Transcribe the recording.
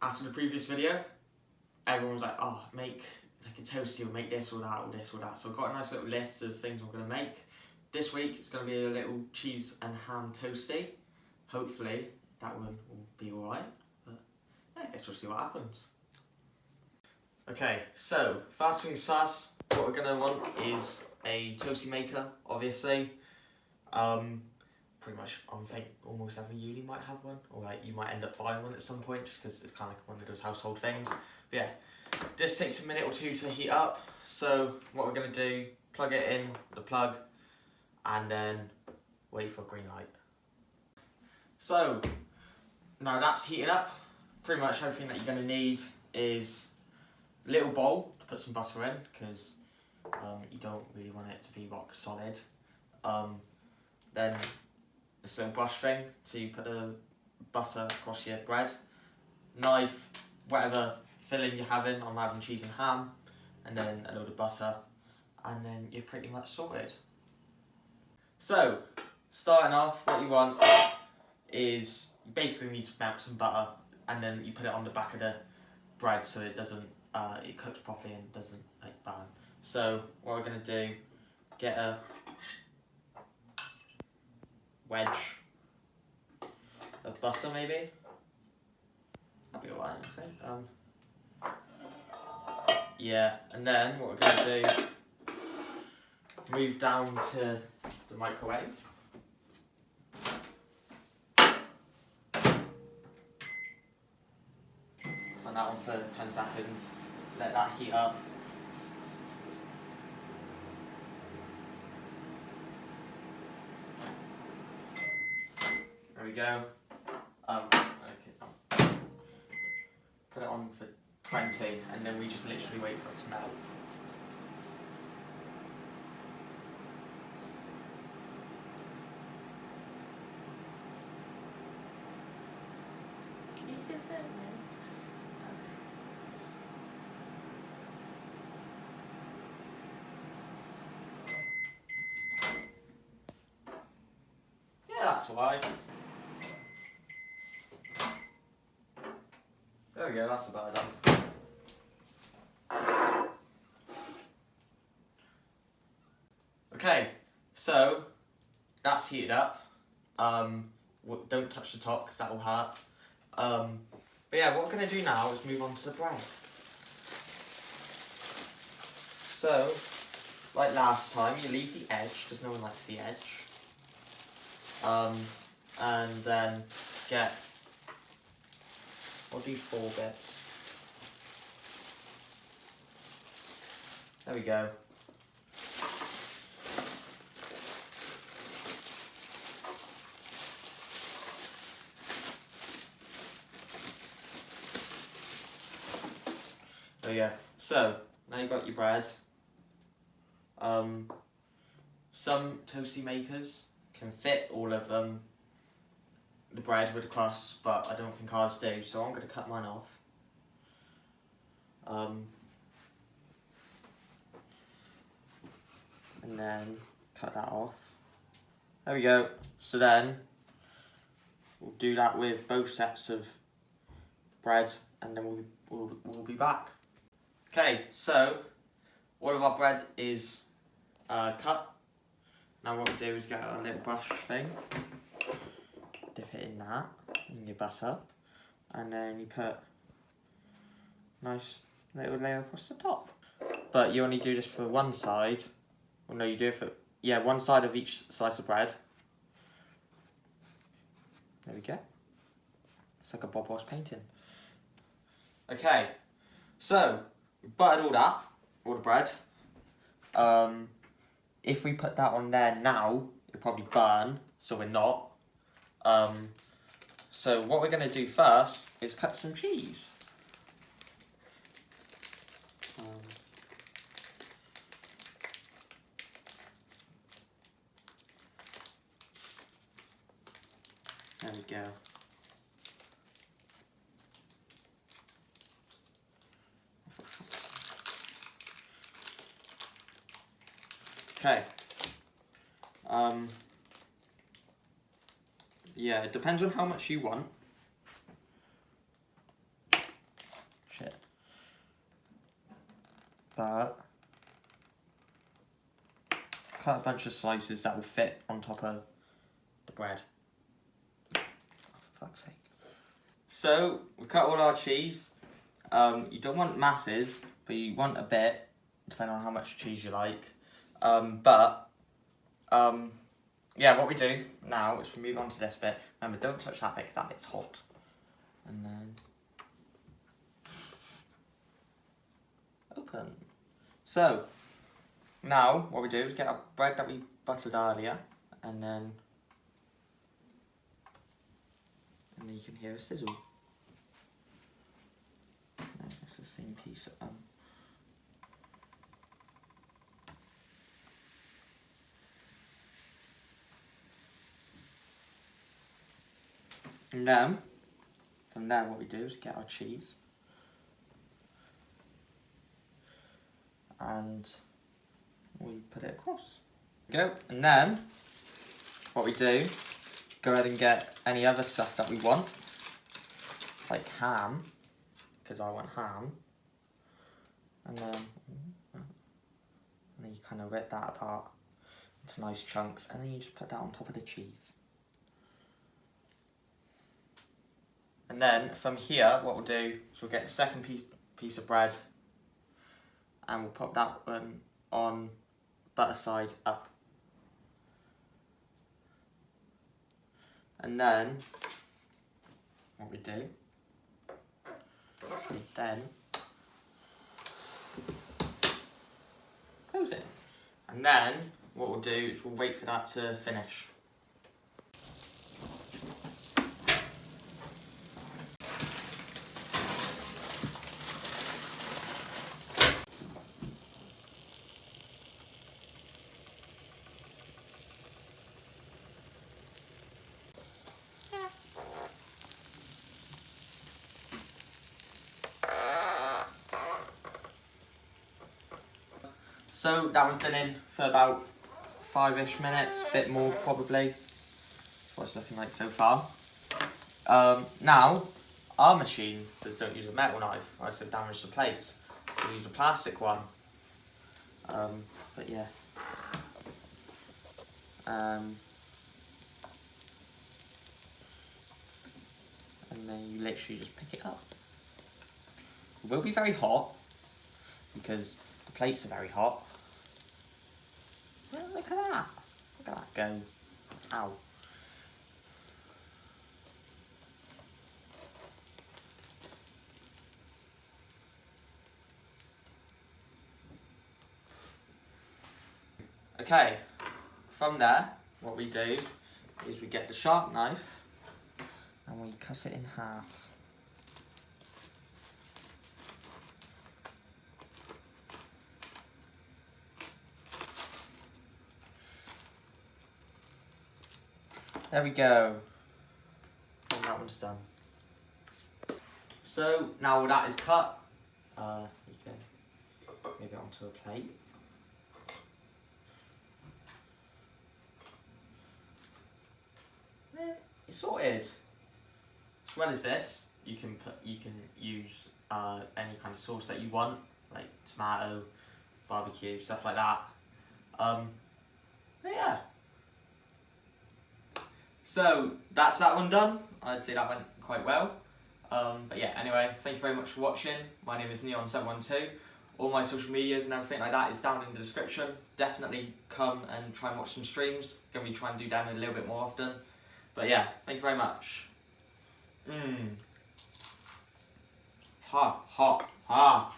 after the previous video, everyone was like, oh, make like a toastie or make this or that or this or that. So I've got a nice little list of things I'm going to make. This week it's going to be a little cheese and ham toastie. Hopefully that one will be alright, but yeah, I guess we'll see what happens. Okay, so first things first, what we're going to want is a toastie maker, obviously. Pretty much, I think almost every uni might have one, or like you might end up buying one at some point, just because it's kind of like one of those household things. But yeah, this takes a minute or two to heat up. So what we're gonna do, plug it in the plug, and then wait for a green light. So now that's heated up. Pretty much everything that you're gonna need is a little bowl to put some butter in, because you don't really want it to be rock solid. Then this little brush thing to put the butter across your bread. Knife, whatever filling you're having. I'm having cheese and ham, and then a load of butter, and then you're pretty much sorted. So, starting off, what you want is you basically need to melt some butter, and then you put it on the back of the bread so it doesn't, it cooks properly and doesn't like burn. So what we're gonna do, get a wedge of butter maybe. That'll be alright, I think. Yeah, and then what we're gonna do, move down to the microwave. Put that on for 10 seconds. Let that heat up. There we go. Okay. Put it on for 20, and then we just literally wait for it to melt. Are you still filming? Yeah, that's why. There we go, that's about it done. Okay, so that's heated up. Don't touch the top because that will hurt. But yeah, what we're going to do now is move on to the bread. So, like last time, you leave the edge, because no one likes the edge. And then get, I'll do 4 bits. There we go. There we go. So, now you've got your bread. Some toastie makers can fit all of the bread with the crust, but I don't think ours do, so I'm going to cut mine off. And then cut that off. There we go. So then we'll do that with both sets of bread, and then we'll be back. Okay, so all of our bread is cut. Now what we do is get a little brush thing, dip it in that, in your butter, and then you put a nice little layer across the top. But you only do this for one side. Well, no, you do it for, yeah, one side of each slice of bread. There we go. It's like a Bob Ross painting. Okay, so we buttered all the bread. If we put that on there now, it'll probably burn, so we're not. So what we're going to do first is cut some cheese. There we go. Okay. Yeah, it depends on how much you want. cut a bunch of slices that will fit on top of the bread. Oh, for fuck's sake. So, we cut all our cheese. You don't want masses, but you want a bit, depending on how much cheese you like. Yeah, what we do now is we move on to this bit. Remember, don't touch that bit because that bit's hot. And then open. So, now what we do is get our bread that we buttered earlier, and then you can hear a sizzle. No, it's the same piece. And then, from there what we do is get our cheese. And we put it across. Go. And then, what we do, go ahead and get any other stuff that we want. Like ham, because I want ham. And then you kind of rip that apart into nice chunks, and then you just put that on top of the cheese. And then from here, what we'll do is we'll get the second piece of bread, and we'll pop that one on butter side up. And then what we do, we then close it. And then what we'll do is we'll wait for that to finish. So that one's been in for about 5-ish minutes, a bit more probably. That's what it's looking like so far. Now, our machine says don't use a metal knife, or else it'll damage the plates. We'll use a plastic one. But yeah. And then you literally just pick it up. It will be very hot, because the plates are very hot. Well, look at that. Look at that go. Ow. Okay, from there, what we do is we get the sharp knife and we cut it in half. There we go. And that one's done. So now all that is cut, you can move it onto a plate. It's sorted. As well as this, you can use any kind of sauce that you want, like tomato, barbecue, stuff like that. But yeah. So that's that one done. I'd say that went quite well. But yeah, anyway, thank you very much for watching. My name is Neon712. All my social medias and everything like that is down in the description. Definitely come and try and watch some streams. Gonna be trying to do them a little bit more often. But yeah, thank you very much. Ha, ha, ha.